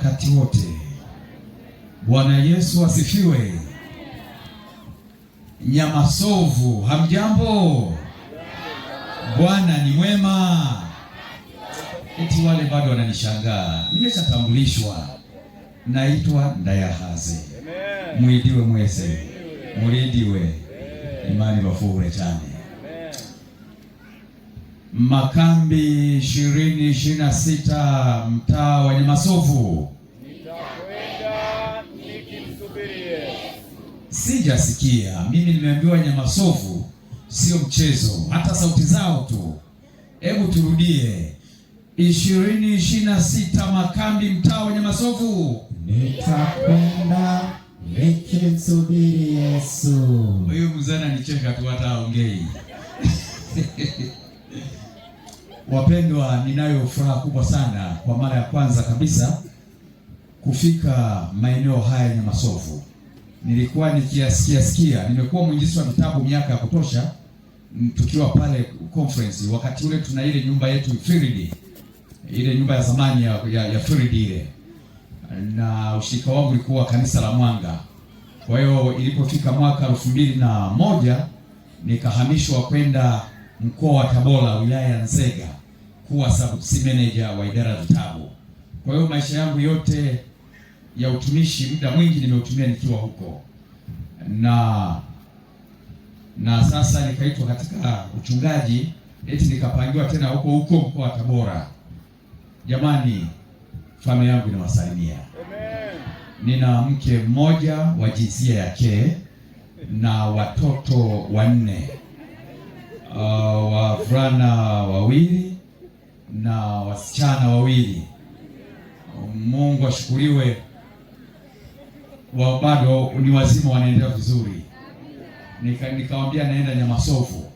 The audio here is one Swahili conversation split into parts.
wakati wote. Bwana Yesu asifiwe. Nyamasovu, hamjambo? Bwana ni mwema. Eti wale bado wananishangaa. Nimeshatambulishwa. Naitwa Ndayahaze. Mwidiwe mwese. Mulidiwe. Imani bafure cyane. Makambi 2026 mtaa wa Nyamasovu. Nitakwenda nikimsubirie. Sijasikia. Mimi nimeambiwa Nyamasovu sio mchezo, hata sauti zao tu. Hebu turudie. 2026 makambi mtaa wa Nyamasovu. Nitakwenda nikimsubiri Yesu. Huyo mzana nicheka tu hata aongei. Wapendwa, ninayo furaha kubwa sana kwa mara ya kwanza kabisa kufika maeneo haya Nyamasovu. Nilikuwa nikiasikia, nimekuwa mwinjilisti wa vitabu miaka ya kutosha, tukiwa pale conference. Wakati ule tuna ile nyumba yetu Firidi, ile nyumba ya zamani ya Firidi ile, na ushirika wangu ulikuwa kanisa la Mwanga. Kwa hiyo ilipofika mwaka 2001 nikahamishwa kwenda mkoa wa Tabora, wilaya ya Nzega, kuwa sub manager wa idara ya vitabu. Kwa hiyo maisha yangu yote ya utumishi, muda mwingi nimeutumia nikiwa huko, na sasa nikaitwa katika uchungaji, eti nikapangiwa tena huko mkoa wa Tabora. Jamani, familia yangu inawasalimia. Amen. Nina mke mmoja wa jinsia ya ke na watoto 4, wavulana 2 na wasichana 2. Mungu ashukuriwe, bado ni wazima, wanaendelea vizuri. Nikamwambia naenda Nyamasovu,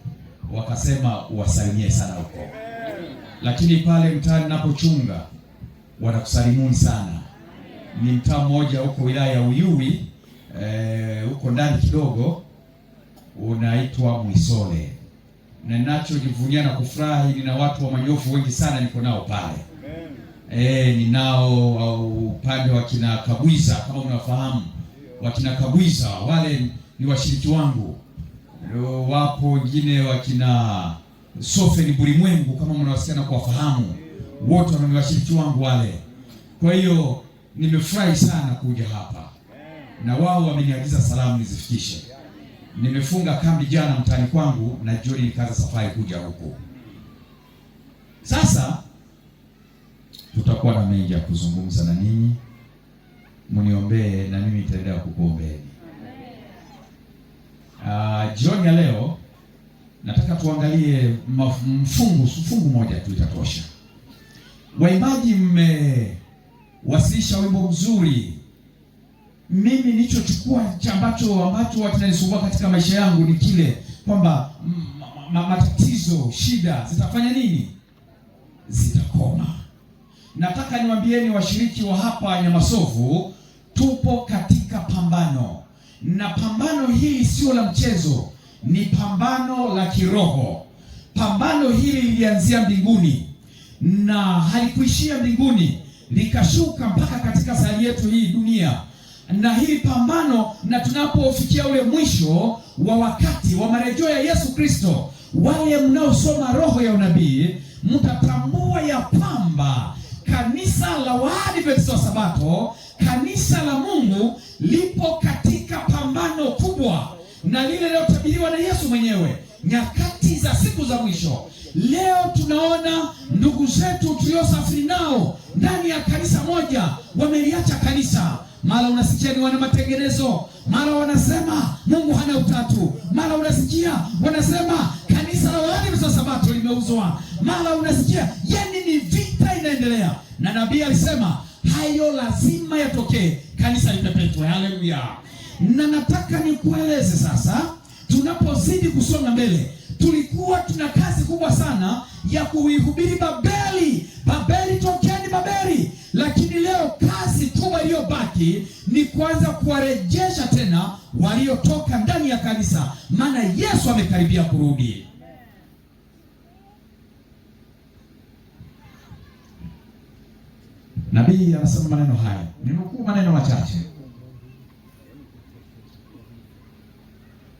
wakasema uwasalimie sana huko. Lakini pale mtaani napochunga wanakusalimuni sana. Ni mtaa mmoja huko wilaya ya Uyui, huko ndani kidogo, unaitwa Mwisole. Na ninachojivunia na kufurahi, nina watu wa manyofu wengi sana niko nao pale. Ninao upande wa kina Kabwiza, kama unafahamu. Wakina Kabwiza wale ni washiriki wangu. Wapo wengine wakina Sofeni Bulimwengu, kama mnawasikia na kuwafahamu. Wote ni washiriki wangu wale. Kwa hiyo nimefurahi sana kuja hapa, na wao wameniagiza salamu nizifikishe. Nimefunga kambi jana mtaani kwangu, na jioni nikaanza safari kuja huku. Sasa tutakuwa na mengi ya kuzungumza na ninyi, mniombee na mimi nitaendelea kukuombeeni. Jioni ya leo nataka tuangalie mfungu moja tu itatosha. Waimbaji mmewasilisha wimbo mzuri. Mimi nilichochukua ambacho watanisumbua katika maisha yangu ni kile kwamba matatizo, shida zitafanya nini? Zitakoma. Nataka niwaambieni washiriki wa hapa Nyamasovu, tupo katika pambano, na pambano hili sio la mchezo, ni pambano la kiroho. Pambano hili lilianzia mbinguni na halikuishia mbinguni, likashuka mpaka katika sayari yetu hii dunia. Na hili pambano, na tunapofikia ule mwisho wa wakati wa marejeo ya Yesu Kristo, wale mnaosoma roho ya unabii mtatambua ya kwamba kanisa la Waadventista wa Sabato, kanisa la Mungu, lipo katika pambano kubwa, na lile lilotabiriwa na Yesu mwenyewe, nyakati za siku za mwisho. Leo tunaona ndugu zetu tuliosafiri nao ndani ya kanisa moja wameliacha kanisa. Mara unasikia ni wana matengenezo, mara wanasema Mungu hana utatu, mara unasikia wanasema kanisa la Waadventista wa Sabato limeuzwa, mara unasikia yani ni vita inaendelea. Na nabii alisema hayo lazima yatokee, kanisa lipepetwe. Haleluya. Na nataka nikueleze sasa, tunapozidi kusonga mbele, tulikuwa tuna kazi kubwa sana ya kuihubiri Babeli. Babeli, tokeni Babeli. Lakini leo kazi kubwa iliyobaki ni kuanza kuwarejesha tena waliotoka ndani ya kanisa, maana Yesu amekaribia kurudi. Nabii nabii anasema maneno haya, ninukuu maneno machache.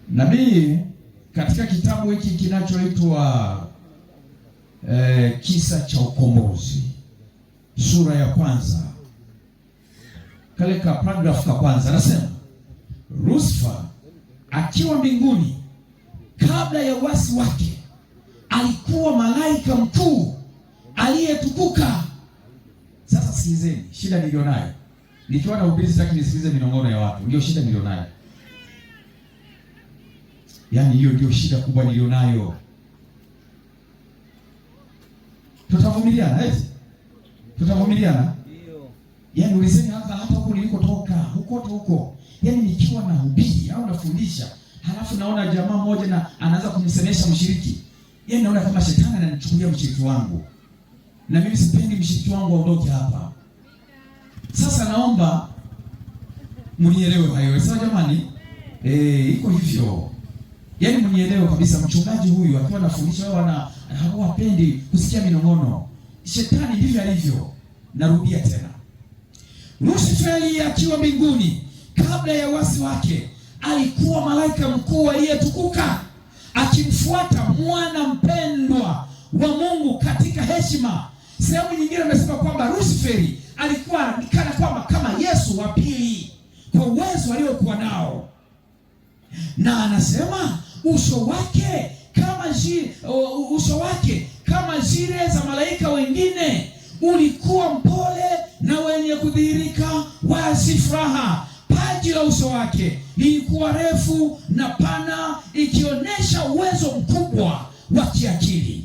Nabii katika kitabu hiki kinachoitwa Kisa cha Ukombozi, sura ya kwanza, kale ka paragraph ka kwanza, anasema Lucifer akiwa mbinguni kabla ya uasi wake alikuwa malaika mkuu aliyetukuka. Sasa sikilizeni shida nilionayo. Nikiwa na ubiri sitaki nisikilize minong'ono ya watu. Ndio shida nilionayo. Yaani hiyo ndio shida kubwa nilionayo. Tutavumiliana eti? Tutavumiliana? Ndio. Yaani ulizeni hata huko nilikotoka, huko. Yaani nikiwa na ubiri au nafundisha, halafu naona jamaa mmoja na anaanza kumsemesha mshiriki. Yaani naona kama shetani ananichukulia mshiriki wangu. Na mimi sipendi mshiriki wangu aondoke hapa. Sasa naomba mnielewe hayo. Sawa jamani? Iko hivyo. Yaani mnielewe kabisa, mchungaji huyu akiwa anafundisha wao hawapendi kusikia minong'ono. Shetani ndivyo alivyo. Narudia tena. Lucifer akiwa mbinguni kabla ya uasi wake alikuwa malaika mkuu aliyetukuka akimfuata mwana mpendwa wa Mungu katika heshima. Sehemu nyingine amesema kwamba Lucifer alikuwa kana kwamba kama Yesu wa pili kwa uwezo aliokuwa nao, na anasema uso wake kama zile za malaika wengine ulikuwa mpole na wenye kudhihirika wazi furaha. Paji la uso wake lilikuwa refu na pana, ikionyesha uwezo mkubwa wa kiakili.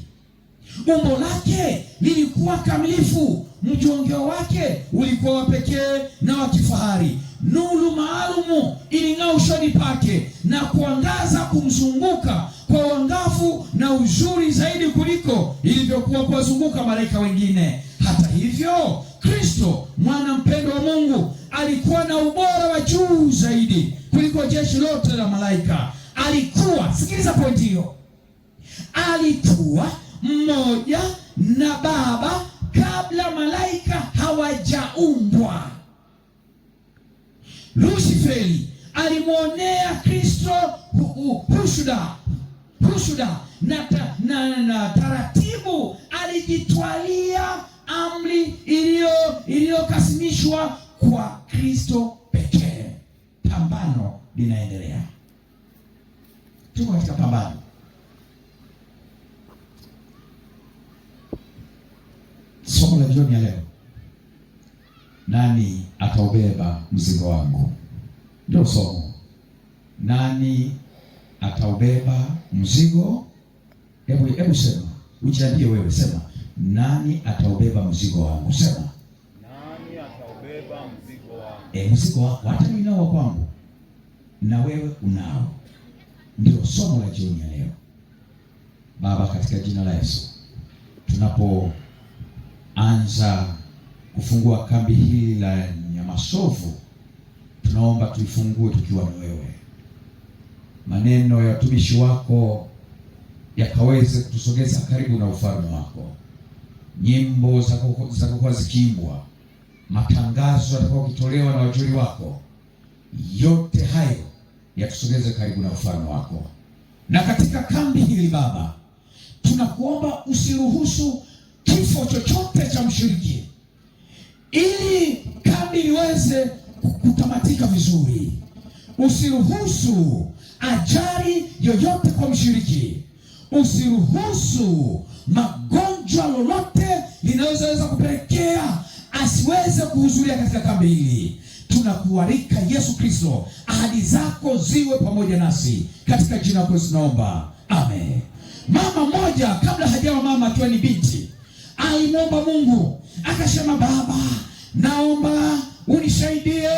Umbo lake lilikuwa kamilifu, mjongeo wake ulikuwa wa pekee na wa kifahari. Nuru maalumu iling'aa usoni pake na kuangaza kumzunguka kwa uangavu na uzuri zaidi kuliko ilivyokuwa kuwazunguka malaika wengine. Hata hivyo, Kristo mwana mpendwa wa Mungu alikuwa na ubora wa juu zaidi kuliko jeshi lote la malaika. Sikiliza pointi hiyo, alikuwa mmoja na Baba kabla malaika hawajaumbwa. Lucifer alimwonea Kristo husuda na taratibu alijitwalia amri iliyokasimishwa kwa Kristo pekee. Pambano linaendelea. Tuko katika pambano. Somo la jioni ya leo, nani ataubeba mzigo wangu? Ndio somo. Nani ataubeba mzigo? Hebu sema, ujiambie wewe, sema nani ataubeba mzigo wangu? Sema nani ataubeba mzigo wangu? Mzigo wako hata mimi nao kwangu na wewe unao. Ndio somo la jioni ya leo. Baba, katika jina la Yesu, tunapoanza kufungua kambi hili la Nyamasovu, tunaomba tuifungue tukiwa na wewe. Maneno ya watumishi wako yakaweze kutusogeza karibu na ufalme wako. Nyimbo zitakokuwa zikiimbwa, matangazo yatakayotolewa na wajoli wako, yote hayo yatusogeze karibu na ufalme wako. Na katika kambi hili Baba, tunakuomba usiruhusu kifo chochote cha mshiriki, ili kambi liweze kutamatika vizuri. Usiruhusu ajali yoyote kwa mshiriki. Usiruhusu magonjwa lolote linaloweza kupelekea asiweze kuhudhuria katika kambi hili. Tunakualika Yesu Kristo, ahadi zako ziwe pamoja nasi, katika jina lako tunaomba, amen. Mama mmoja kabla hajawa mama, akiwa ni binti, alimwomba Mungu akasema, Baba, naomba unisaidie,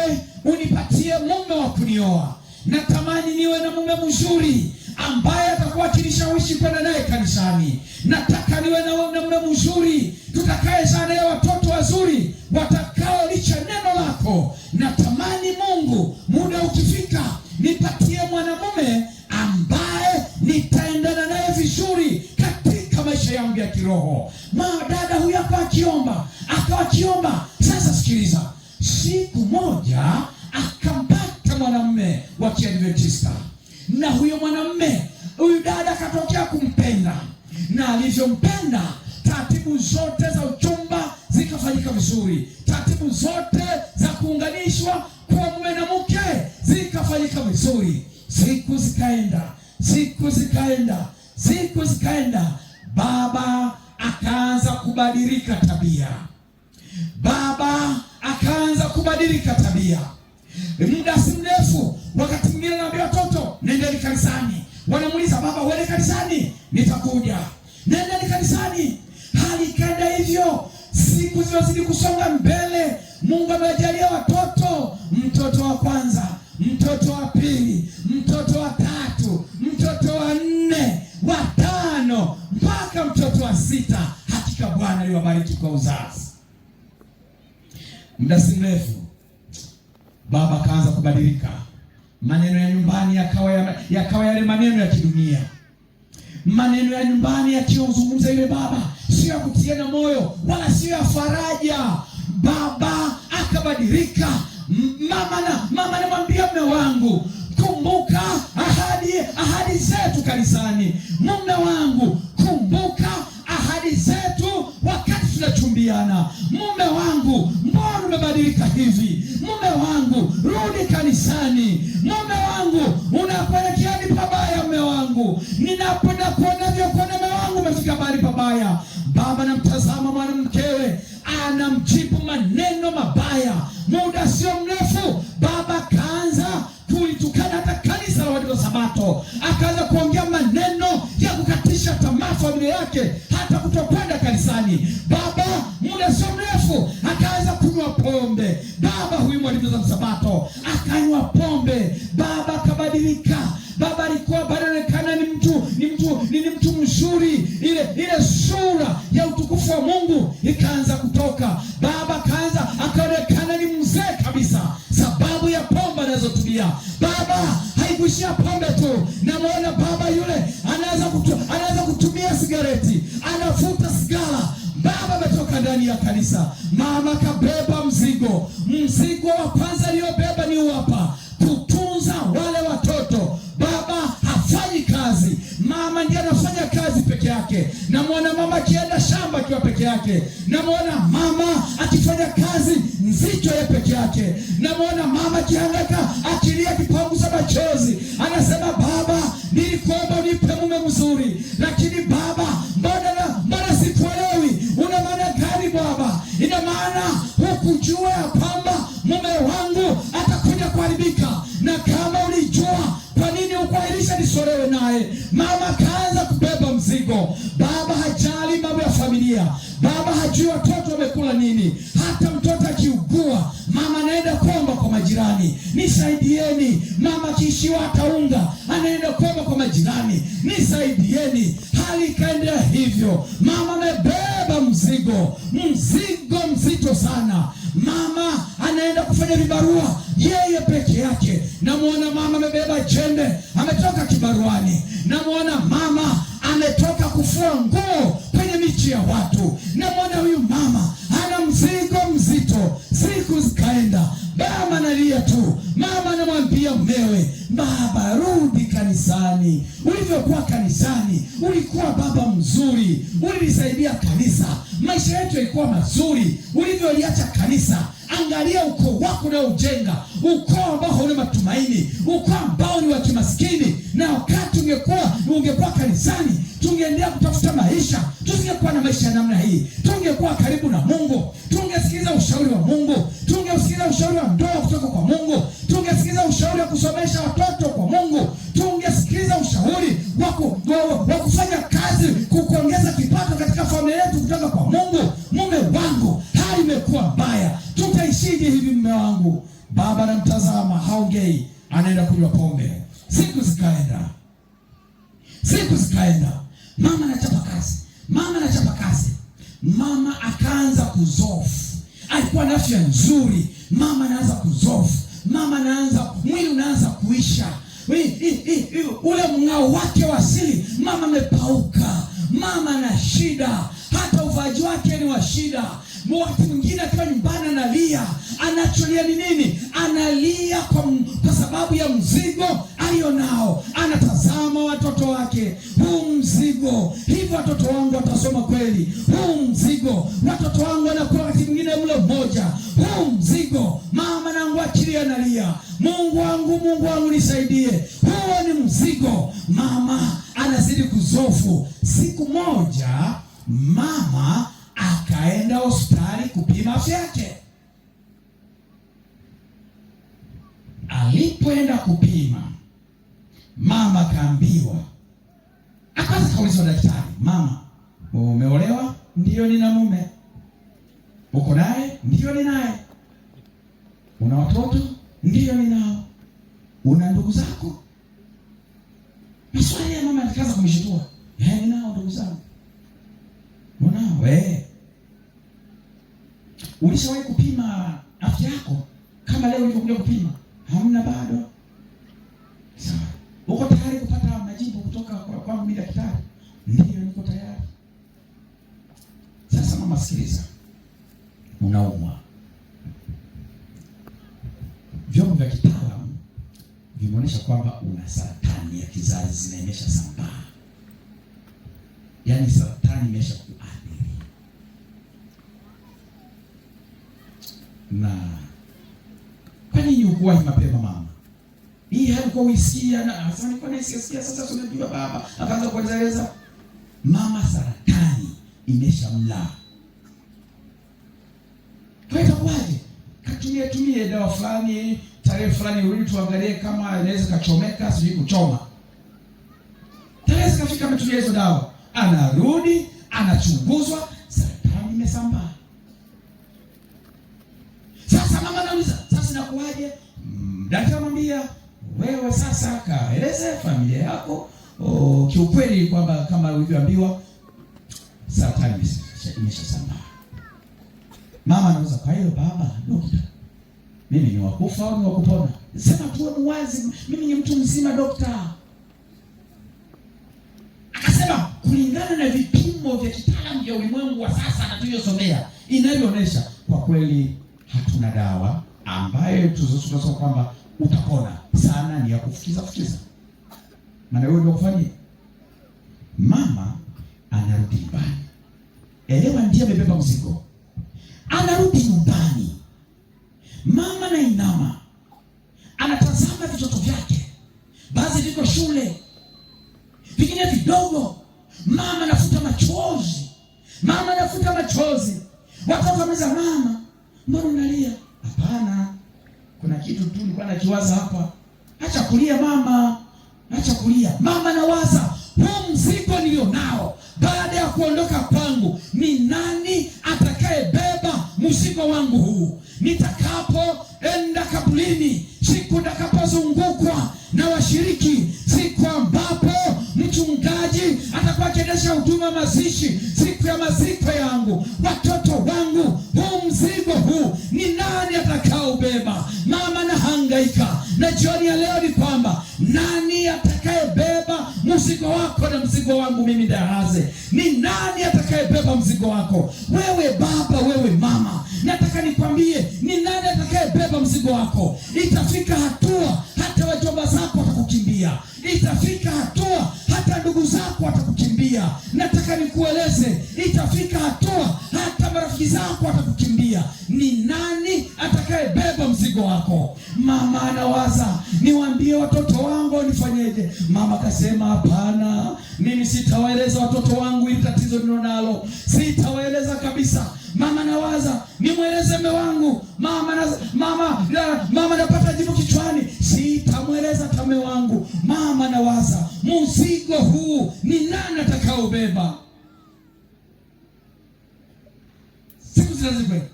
unipatie mume wa kunioa. Natamani niwe na mume mzuri ambaye atakuwa akinishawishi kwenda naye kanisani. Nataka niwe na mume mzuri tutakaye zaa naye watoto wazuri watakaolicha neno lako. Natamani Mungu, muda ukifika, nipatie mwanamume ambaye nitaendana naye vizuri katika maisha yangu ya kiroho. Dada huyu akawa akiomba. Sasa sikiliza, siku moja akampata mwanamume wa Kiadventista, na huyo mwanamume, huyu dada akatokea kumpenda, na alivyompenda, taratibu zote za uchumba zikafanyika vizuri, taratibu zote za kuunganishwa kwa mume na mke zikafanyika vizuri. Siku zikaenda, baba akaanza kubadilika tabia. Muda si mrefu, wakati mwingine anaambia watoto, nendeni kanisani. Wanamuuliza, baba, uende kanisani? Nitakuja. Nendeni kanisani. Hali ikaenda hivyo, siku zinazidi kusonga mbele. Mungu amewajalia watoto, mtoto wa kwanza, mtoto wa pili, mtoto wa tatu, mtoto wa nne, wa tano, mpaka mtoto wa sita. Hakika Bwana aliwabariki kwa uzazi. Muda si mrefu, baba akaanza kubadilika. Maneno ya nyumbani yakawa yale maneno ya kidunia. Maneno ya nyumbani yakizungumza yule baba sio ya kutiana moyo wala sio ya faraja. Baba akabadilika. Mama anamwambia mume wangu, kumbuka ahadi zetu kanisani. Mume wangu, kumbuka ahadi zetu wakati tunachumbiana. Mume wangu, mbona umebadilika hivi? Mume wangu, rudi kanisani. Mume wangu, unapoelekea ni pabaya. Mume wangu, ninapenda kuonavyo kuona mume wangu umefika mahali pabaya. Baba namtazama mwanamkewe, anamjibu maneno mabaya. Muda sio mrefu, baba akaanza kulitukana hata kanisa la Waadventista wa Sabato. Akaanza kuongea maneno ya kukatisha tamaa familia yake, hata kutokwenda kanisani. Baba muda sio mrefu akaanza kunywa pombe. Baba huyu Waadventista wa Sabato akanywa pombe. Baba akabadilika. Baba alikuwa bado anaonekana ni mtu mzuri. Ile sura ya utukufu wa Mungu ikaanza kutoka. Baba akaonekana ni mzee kabisa, sababu ya pombe anazotumia. Baba haikuishia pombe tu, namuona baba yule anaanza kutumia sigareti, anavuta sigara. Baba ametoka ndani ya kanisa. Mama kabeba mzigo. Mzigo wa kwanza aliyobeba ni hapa, kutunza wale watoto. Baba hafanyi kazi, mama ndiye anafanya kazi peke yake. Namuona mama akienda shamba akiwa peke yake. Namuona mama akifanya kazi nzito ya peke yake. Namuona mama akihangaika, akilia, kipanguza machozi, anasema, baba, nilikuomba unipe mume mzuri, lakini baba, mbona sikuelewi? Una maana gani baba? Ina maana hukujua ya kwamba mume wangu atakuja kuharibika? Na kama ulijua, kwa nini ukuahirisha nisolewe naye? Mama kaanza kubeba mzigo. Baba hajali mambo ya familia. Baba hajui watoto wamekula nini. Hata mtoto akiugua, mama anaenda kuomba kwa majirani, nisaidieni. Mama akiishiwa hata unga, anaenda kuomba kwa majirani, nisaidieni. Hali ikaendelea hivyo. Mama amebeba mzigo mzito sana. Mama anaenda kufanya vibarua yeye peke yake. Namuona mama amebeba jembe, ametoka kibaruani. Namuona mama ametoka kufua nguo kwenye miji ya watu. Namuona huyu mama ana mzigo mzito. Siku zikaenda, baba analia tu. Mama anamwambia mmewe, baba, rudi kanisani. Ulivyokuwa kanisani ulikuwa baba mzuri, ulilisaidia kanisa, maisha yetu yalikuwa mazuri. Ulivyoliacha kanisa, angalia ukoo wako na ujenga, ukoo ambao hauna matumaini, ukoo ambao ni wa kimaskini. Na wakati ungekuwa kanisani, tungeendelea kutafuta maisha, tusingekuwa na maisha ya namna hii. Tungekuwa karibu na Mungu, tungesikiliza ushauri wa Mungu, tungesikiliza ushauri wa ndoa kutoka kwa Mungu, tungesikiliza ushauri wa kusomesha watoto kwa Mungu, tungesikiliza ushauri wa kufanya kazi kuongeza kipato katika familia yetu kutoka kwa Mungu. Mume wangu, hali imekuwa mbaya, tutaishije hivi mume wangu? Baba anamtazama, haongei, anaenda kunywa pombe. Siku zikaenda, mama anachapa kazi. Mama akaanza kuzofu. Alikuwa na afya nzuri, mama anaanza kuzofu. Mwili unaanza kuisha. Ule mng'ao wake wa asili, mama amepauka. Mama ana shida, hata uvaji wake ni wa shida. Wakati mwingine akiwa nyumbani analia. Anacholia ni nini? Analia kwa sababu ya mzigo alionao. Anatazama watoto wake, huu mzigo, hivi watoto wangu watasoma kweli? Huu mzigo, watoto wangu wanakuwa wakati mwingine mlo mmoja. Huu mzigo, mama nangu achilia, analia, Mungu wangu nisaidie. Huo ni mzigo. Mama anazidi kuzofu. Siku moja mama akaenda hospitali kupima afya yake. Alipoenda kupima, mama kaambiwa, akaanza kaulizwa daktari, mama, umeolewa? Ndiyo, nina mume. Uko naye? Ndiyo, ninaye. Una watoto? Ndiyo, ninao. Una ndugu zako? Maswali ya mama alikaza kumshitua. Ninao ndugu zangu. Unao? Ulishawahi kupima afya yako kama leo ulivyokuja kupima? Hamna bado. Sawa. Uko tayari kupata majibu kutoka kwa mimi daktari? Ndiyo, niko tayari. Sasa mama, sikiliza. Unaumwa. Vyombo vya kitaalamu vimeonyesha kwamba una saratani ya kizazi zinaemesha sambaa. Yaani saratani imesha kuathiri. Na kwa nini ukuwahi mapema mama? Hii halikuwa uisikia na sasa nilikuwa naisikia, sasa tunajua baba. Akaanza kueleza mama, saratani imeshamla. Kwa hiyo itakuwaje? Tumie dawa fulani, tarehe fulani urudi tuangalie kama inaweza kachomeka, sijui kuchoma. Tarehe kafika, ametumia hizo dawa. Anarudi, anachunguzwa, saratani imesambaa. Sasa mama anauliza, sasa inakuwaje? Daktari anamwambia, wewe sasa kaeleze familia yako kiukweli kwamba kama ulivyoambiwa saratani imeshasambaa. Mama anauliza, kwa hiyo baba, dokta, mimi ni wakufa au ni wakupona? Sema tu mwazi, mimi ni mtu mzima dokta. Akasema kulingana na vipimo vya kitaalamu vya ulimwengu wa sasa na tuliyosomea, inavyoonyesha kwa kweli hatuna dawa ambayo tunasema kwamba utapona sana, ni ya kufukiza. Maana wewe ndio kufanya. Mama anarudi nyumbani. Elewa, ndiye amebeba mzigo. Anarudi nyumbani. Mama na inama. Anatazama vitoto vyake. Baadhi viko shule, vingine vidogo. Mama anafuta machozi. Watoto wameza, mama, mbona unalia? Hapana, kuna kitu tu nilikuwa nakiwaza hapa. Acha kulia mama, acha kulia. Mama nawaza, huu mzigo nilionao baada ya kuondoka kwangu, ni nani atakayebeba mzigo wangu huu? Nitakapoenda kaburini, siku nitakapozungukwa na washiriki, siku ambapo mchungaji atakuwa akiendesha huduma mazishi, siku ya maziko yangu, watoto wangu, huu mzigo huu ni nani atakaobeba? Mama nahangaika. Na jioni ya leo ni kwamba nani atakayebeba mzigo wako na mzigo wangu mimi Ndahaze? Ni nani atakayebeba mzigo wako? Wewe baba, wewe mama, nataka nikwambie, ni nani atakayebeba mzigo wako? Itafika hatua hata wajomba zako watakukimbia. Itafika hatua hata ndugu zako watakukimbia. Nataka nikueleze, itafika hatua hata marafiki zako watakukimbia. Ni nani atakayebeba mzigo wako? Mama anawaza, niwaambie watoto wangu nifanyeje? Mama kasema, hapana, mimi sitawaeleza watoto wangu ili tatizo nilonalo. Sitawaeleza kabisa. Mama nawaza, nimweleze mume wangu. Mama napata jibu kichwani, sitamweleza mume wangu. Mama nawaza, mzigo huu ni nani atakaobeba? Siku zinazokwenda,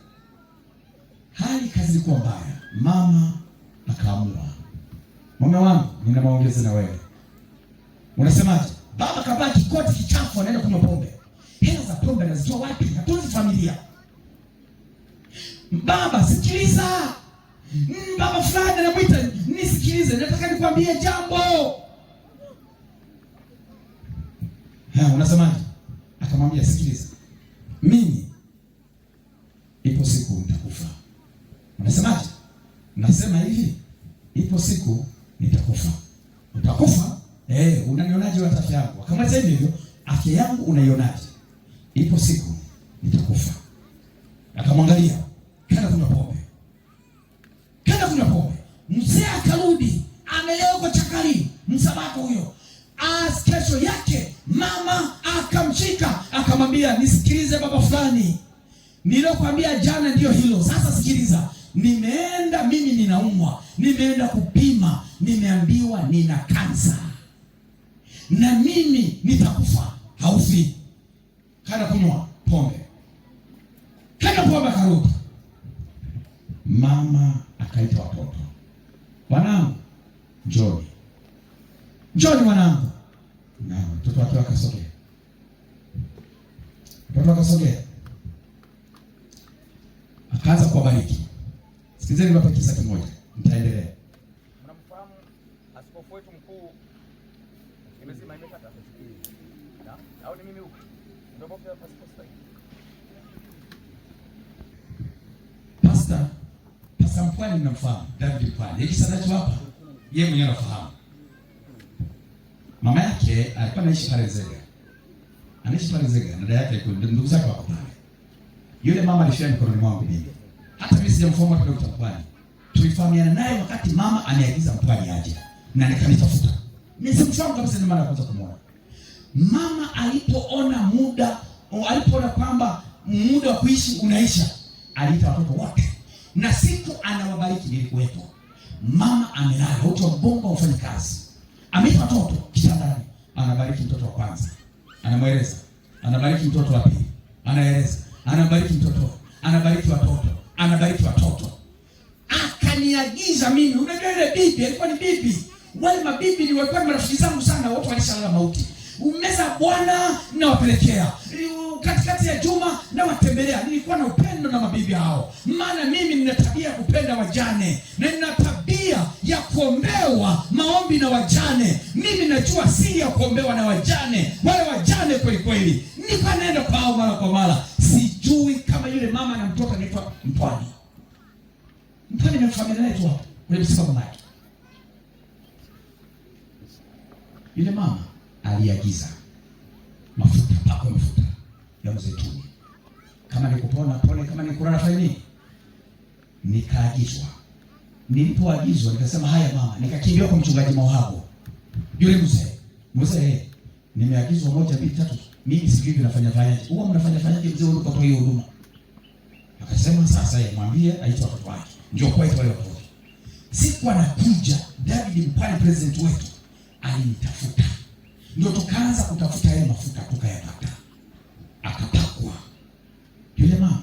hali kazi kuwa mbaya. Mama akaamua, mume wangu, nina maongezi na wewe. Unasemaje? Baba kabla kikoti kichafu, anaenda kunywa pombe. Hela za pombe anazitoa wapi? Hatunzi familia. Baba sikiliza. Baba fulani anamuita, nisikilize, nataka nikwambie jambo. Unasemaje? Akamwambia, sikiliza, mimi Nasemaje? Nasema hivi, ipo siku nitakufa. Utakufa? Unanionaje wa afya yangu? Akamwambia hivyo, afya yangu unaionaje? Ipo siku nitakufa. Akamwangalia, kaenda kunywa pombe. Mzee akarudi, ameleo chakali, msabako huyo. Kesho yake mama akamshika, akamwambia, nisikilize baba fulani, nilokuambia jana ndio hilo. Sasa sikiliza, nimeenda mimi, ninaumwa, nimeenda kupima, nimeambiwa nina kansa na mimi nitakufa. Haufi. Kaenda kunywa pombe. Karudi. Mama akaita watoto, wanangu, njoni wanangu. Na mtoto wake akasogea. Akaanza kuwabariki. Sikizeni hapa kisa kimoja, nitaendelea. Mnamfahamu askofu wetu mkuu? Nimesema imekata kusikiliza. Au ni mimi huko? Ndio kwa pastor. Pastor Mpwani mnamfahamu? David Mpwani. Hiki sanacho hapa, yeye mwenyewe anafahamu. Mama yake alikuwa anaishi pale Nzega. Na dada yake ndugu zake wako pale. Yule mama alifia mikononi mwangu mimi. Hata mimi sijamfahamu hata Dr. Mpwani. Tulifahamiana naye wakati mama ameagiza Mpwani aje. Na nikanitafuta. Mimi simfahamu kabisa, ni mara ya kwanza kumuona. Mama alipoona kwamba muda wa kuishi unaisha, aliita watoto wote. Na siku anawabariki nilikuwepo. Mama amelala, wote wa bongo wafanya kazi. Ameita watoto kitandani, anabariki mtoto wa kwanza, anamweleza, anabariki mtoto wa pili, anaeleza, anabariki mtoto, anabariki watoto. Akaniagiza mimi, unajua ile bibi alikuwa ni bibi. Wale mabibi ni walikuwa marafiki zangu sana, wote walishalala mauti. Umeza Bwana nawapelekea. Katikati ya juma na watembelea. Nilikuwa na upendo na mabibi hao. Maana mimi nina tabia kupenda wajane. Na nina tabia ya kuombewa maombi na wajane. Mimi najua siri ya kuombewa na wajane. Wale wajane kweli kweli. Nilikuwa naenda kwao mara kwa mara. Sijui kama yule mama na mtoto anaitwa Mpwani. Mpwani na familia yetu hapo. Ule msiba mama yake. Yule mama aliagiza mafuta ya mzeituni. Kama nikupona pole, kama nikurana fanya nini? Nikaagizwa. Nilipoagizwa nikasema haya mama, nikakimbia kwa mchungaji Mohago. Yule mzee, nimeagizwa 1 2 3. Mimi sijui nafanya. Huwa mnafanya mzee uliko kwa hiyo huduma. Akasema sasa yeye mwambie aitwe watoto wake. Ndio kwa wale watoto. Siku anakuja David Mpwani, president wetu, alinitafuta. Ndio tukaanza kutafuta yale mafuta, tukayapata. Akapakwa. Yule mama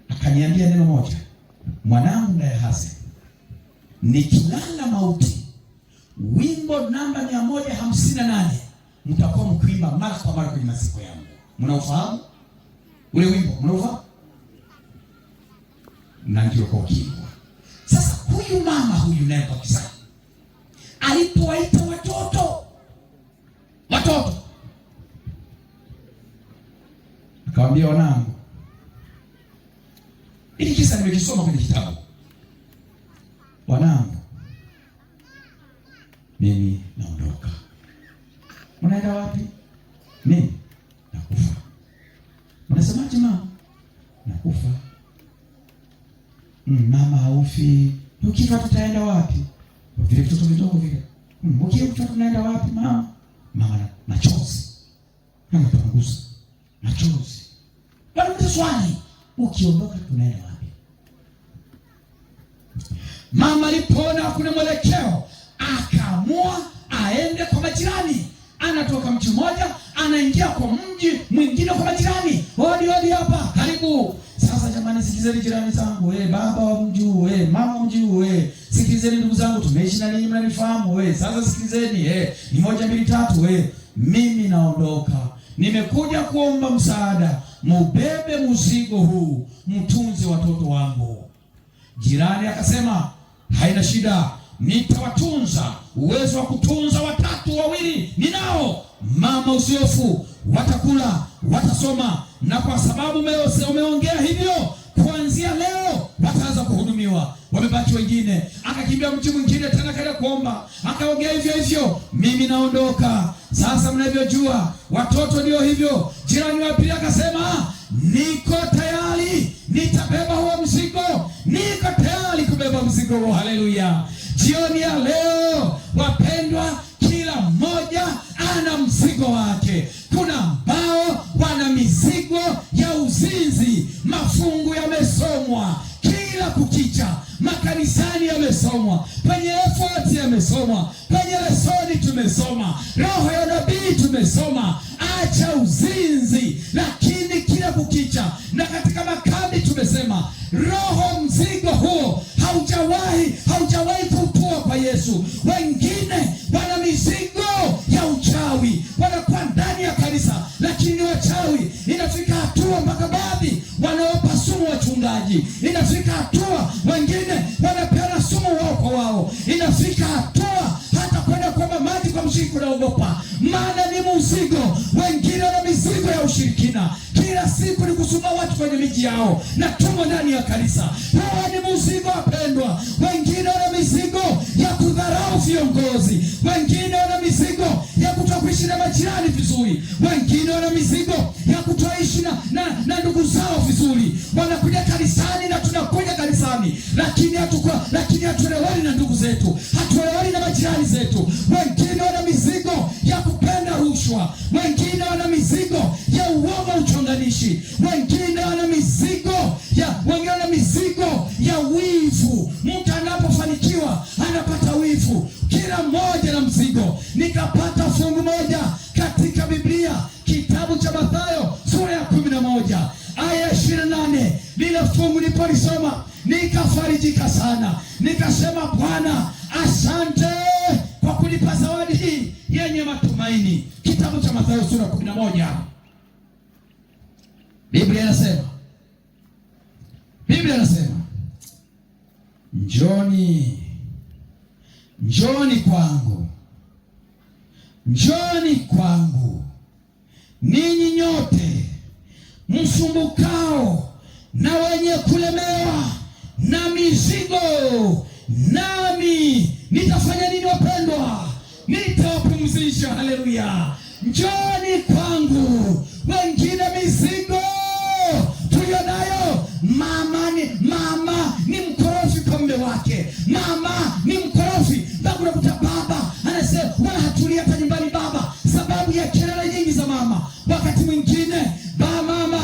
akaniambia neno moja, mwanangu naye hasa, nikilala mauti, wimbo namba 158 mtakuwa mkiimba mara kwa mara kwenye maziko yangu. Mnaufahamu? Ule wimbo mnaufahamu? Na ndio kwa kimbwa. Sasa huyu mama huyu naye kwa kisa alipowaita watoto akamwambia, wanangu, hili kisa nimekisoma kwenye kitabu. Wanangu, mimi naondoka. Mnaenda wapi? Mimi nakufa. Mnasemaje mama? Nakufa. Mama haufi. Ukifa tutaenda wapi? Vile vitoto vidogo vile. Ukifa tunaenda wapi mama? Mama machozi. Mama tupunguza machozi. Bado swali, ukiondoka tunaenda wapi? Mama alipona kuna mwelekeo, akaamua aende kwa majirani. Anatoka mji mmoja, anaingia kwa mji mwingine kwa majirani. Hodi hapa, karibu. Sasa jamani, sikizeni jirani zangu, baba wa mji huu, mama wa mji huu, sikizeni ndugu zangu, tumeishi na ninyi mnanifahamu, sasa sikizeni, ni 1 2 3, mimi naondoka. Nimekuja kuomba msaada, mubebe mzigo huu, mtunze watoto wangu. Jirani akasema, haina shida, nitawatunza. Uwezo wa kutunza 3 2 ninao. Mama usiofu, watakula, watasoma, na kwa sababu umeongea hivyo, kuanzia leo wataanza kuhudumia. amehudumiwa, wamebaki wengine. Akakimbia mji mwingine tena kaenda kuomba, akaongea hivyo hivyo, mimi naondoka. Sasa mnavyojua watoto ndio hivyo. Jirani wa pili akasema, niko tayari, nitabeba huo mzigo, niko tayari kubeba mzigo huo. Haleluya! Jioni ya leo wapendwa, kila mmoja ana mzigo wake. Kuna ambao wana mizigo ya uzinzi. Mafungu yamesomwa kila kukicha, makanisani yamesomwa, kwenye effort yamesomwa, kwenye lesoni tumesoma, roho ya nabii tumesoma, acha uzinzi. Lakini kila kukicha na katika makambi tumesema, roho mzigo huo haujawahi kutua kwa Yesu. Wengine wana mizigo ya uchawi, wanakuwa ndani ya kanisa lakini wachawi. Inafika hatua mpaka baadhi wanaopa sumu wachungaji. Inafika hatua wengine wanapeana sumu wao kwa wao. Inafika hatua hata kwenda kuomba maji kwa mshiriki unaogopa, maana ni mzigo. Wengine wana mizigo ya ushirikina, kila siku ni kusumbua watu kwenye miji yao na tumo ndani ya kanisa. Huo ni mzigo wapendwa. Wengine wana mizigo ya kudharau viongozi, wengine wana mizigo ya kutokuishi na majirani vizuri, wengine wana mizigo ya kutoishi na ndugu zao vizuri. Wanakuja kanisani na tunakuja kanisani, lakini hatuelewani na ndugu zetu, hatuelewani na majirani zetu. Wengine wana mizigo ya kupenda rushwa, wengine wana mizigo ya uongo uchonganishi, wengine wana mizigo ya wivu. Mtu anapofanikiwa anapata wivu. Kila mmoja na mzigo. Nikapata fungu moja katika Biblia, kitabu cha Mathayo sura ya 11 aya 28. Lile fungu nilipolisoma nikafarijika sana, nikasema, Bwana asante kwa kunipa zawadi hii yenye matumaini. Kitabu cha Mathayo sura 11, Biblia inasema, njoni kwangu ninyi nyote msumbukao na wenye kulemewa na mizigo, nami nitafanya nini wapendwa? Nitawapumzisha. Haleluya! Njoni kwangu. Wengine mizigo tulionayo, mama ni mkorofi kwa mume wake, mama ni mkorofi mpaka unakuta baba anasema wala hatulia hata nyumbani baba, sababu ya kelele nyingi za mama. Wakati mwingine mama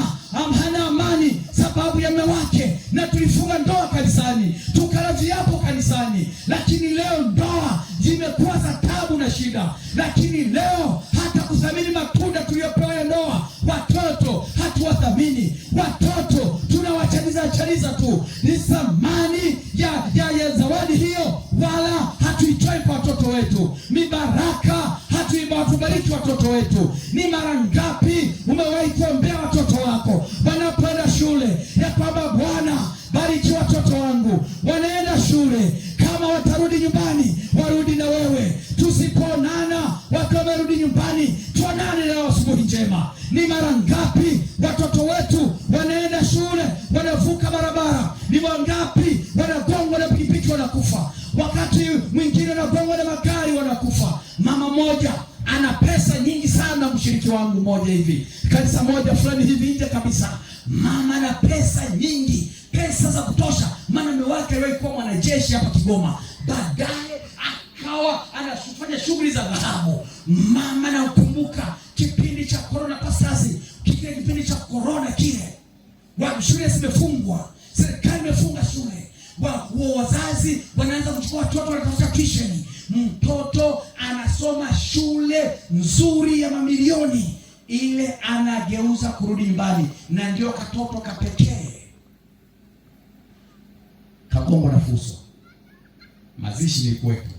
hana amani sababu ya mume wake, na tulifunga ndoa kanisani, tukala viapo kanisani, lakini leo ndoa zimekuwa za tabu na shida. Lakini leo hata kuthamini matunda tuliyopewa ya ndoa, watoto hatuwathamini. Watoto tunawachaniza tu. Ni thamani ya zawadi hiyo wala hatuitoi kwa watoto wetu. Ni baraka hatubariki watoto wetu. Ni mara ngapi umewahi kuombea watoto wako wanapoenda shule ya kwamba, Bwana bariki watoto wangu wanaenda shule, kama watarudi nyumbani warudi na wewe, tusipoonana wakiwa wamerudi nyumbani tuonane leo asubuhi njema. Ni mara ngapi watoto wetu wanaenda shule wanavuka barabara, ni wangapi wanagongwa na pikipiki wanakufa, wakati mwingine wanagongwa na magari wanakufa. Mama moja ana pesa nyingi sana, mshiriki wangu mmoja hivi, kanisa moja fulani hivi nje kabisa, mama ana pesa nyingi, pesa za kutosha, maana mume wake alikuwa mwanajeshi hapa Kigoma, baadaye akawa anafanya shughuli za dhahabu. Mama nakumbuka kipindi cha corona pasasi, kipindi cha corona kile, shule zimefungwa, serikali imefunga shule, wazazi wanaanza kuchukua watoto wanatafuta tuition. Mtoto anasoma shule nzuri ya mamilioni, ile anageuza kurudi nyumbani, na ndio katoto kapekee kagongwa na fuso. Mazishi ni kwetu.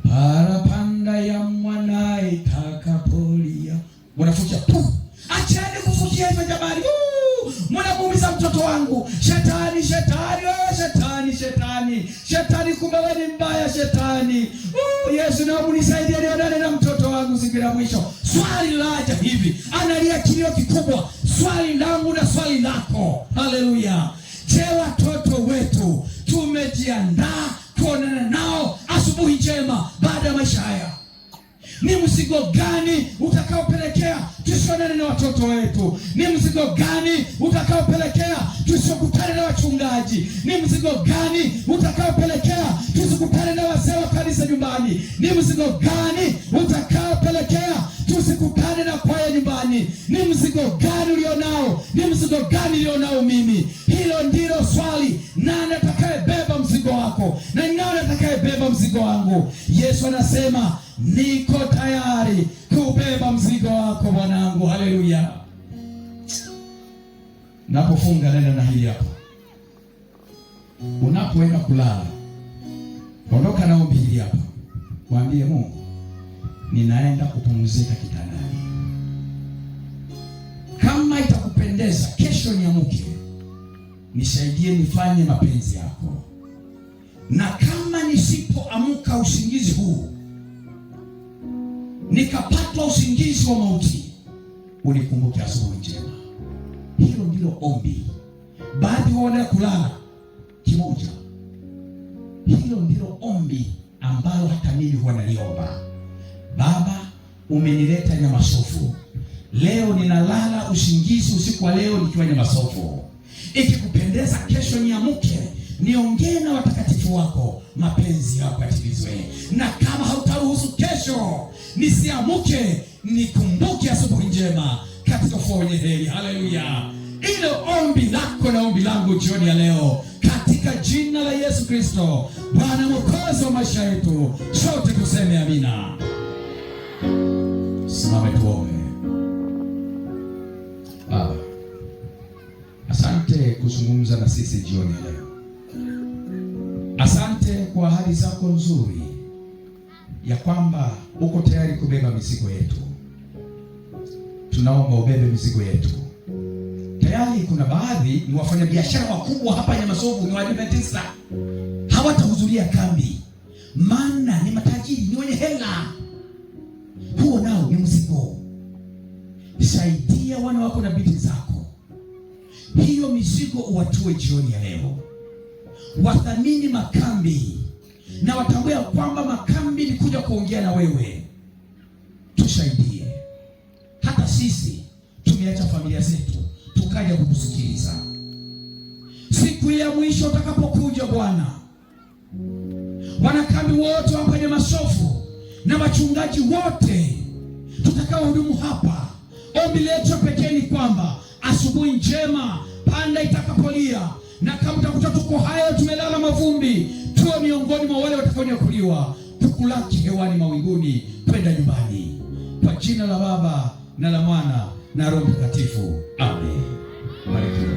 Parapanda ya mwanae takapolia, wanafukia tu. Acheni kufukia hivyo jamani. Mnamuumiza mtoto wangu. Shetani, kumbe wewe ni mbaya shetani. Yesu na unisaidie nionane na mtoto wangu siku ya mwisho. Swali laja hivi, analia kilio kikubwa. Swali langu na swali lako. Haleluya. Je, watoto wetu tumejiandaa kuonana nao asubuhi njema baada ya maisha haya? Ni mzigo gani utakaopelekea tusionane na watoto wetu? Ni mzigo gani utakaopelekea tusikutane na wachungaji? Ni mzigo gani utakaopelekea tusikutane na wazee wa kanisa nyumbani? Ni mzigo gani utakaopelekea tusikutane na kwaya nyumbani? Ni mzigo gani ulionao? Ni mzigo gani ulionao mimi? Hilo ndilo swali. Nani atakayebeba mzigo wako na nani atakayebeba mzigo wangu? Yesu anasema niko tayari kubeba mzigo wako mwanangu. Haleluya. Napofunga neno na hili hapa, unapoenda kulala, ondoka na ombi hili hapa, mwambie Mungu, ninaenda kupumzika kitandani. Kama itakupendeza, kesho niamke, nisaidie nifanye mapenzi yako, na kama nisipoamka usingizi huu nikapatwa usingizi wa mauti, unikumbuke asubuhi njema. Hilo ndilo ombi. Baadhi wanaenda kulala kimoja. Hilo ndilo ombi ambalo hata mimi huwa naliomba. Baba, umenileta Nyamasofu. Leo ninalala usingizi usiku wa leo nikiwa Nyamasofu. Ikikupendeza, kesho niamke niongee na watakatifu wako, mapenzi yako yatimizwe. Na kama hautaruhusu kesho nisiamke, nikumbuke asubuhi njema katika ufufuo heri. Haleluya. Ile ombi lako na ombi langu jioni ya leo, katika jina la Yesu Kristo, Bwana Mwokozi wa maisha yetu, sote tuseme amina. Simame tuombe. Baba, asante kuzungumza na sisi jioni ya leo. Asante kwa ahadi zako nzuri ya kwamba uko tayari kubeba mizigo yetu. Tunaomba ubebe mizigo yetu. Tayari kuna baadhi ni wafanyabiashara wakubwa hapa Nyamasofu, ni Waadventista, hawatahudhuria kambi, maana ni matajiri, ni wenye hela. Huo nao ni mzigo. Saidia wana wako na binti zako, hiyo mizigo uwatue jioni ya leo. Wathamini makambi na watambue kwamba makambi ni kuja kuongea na wewe. Tusaidie. Hata sisi tumeacha familia zetu tukaja kukusikiliza. Siku ya mwisho utakapokuja Bwana, wanakambi wote hapa Nyamasofu na wachungaji wote tutakao hudumu hapa, ombi letu pekee ni kwamba asubuhi njema panda itakapolia, na kama utakuta tuko haya tumelala mavumbi, tuwe miongoni mwa wale watakaonyakuliwa, tukulaki hewani mawinguni kwenda nyumbani. Kwa jina la Baba na la Mwana na Roho Mtakatifu. Amen. Barikiwa.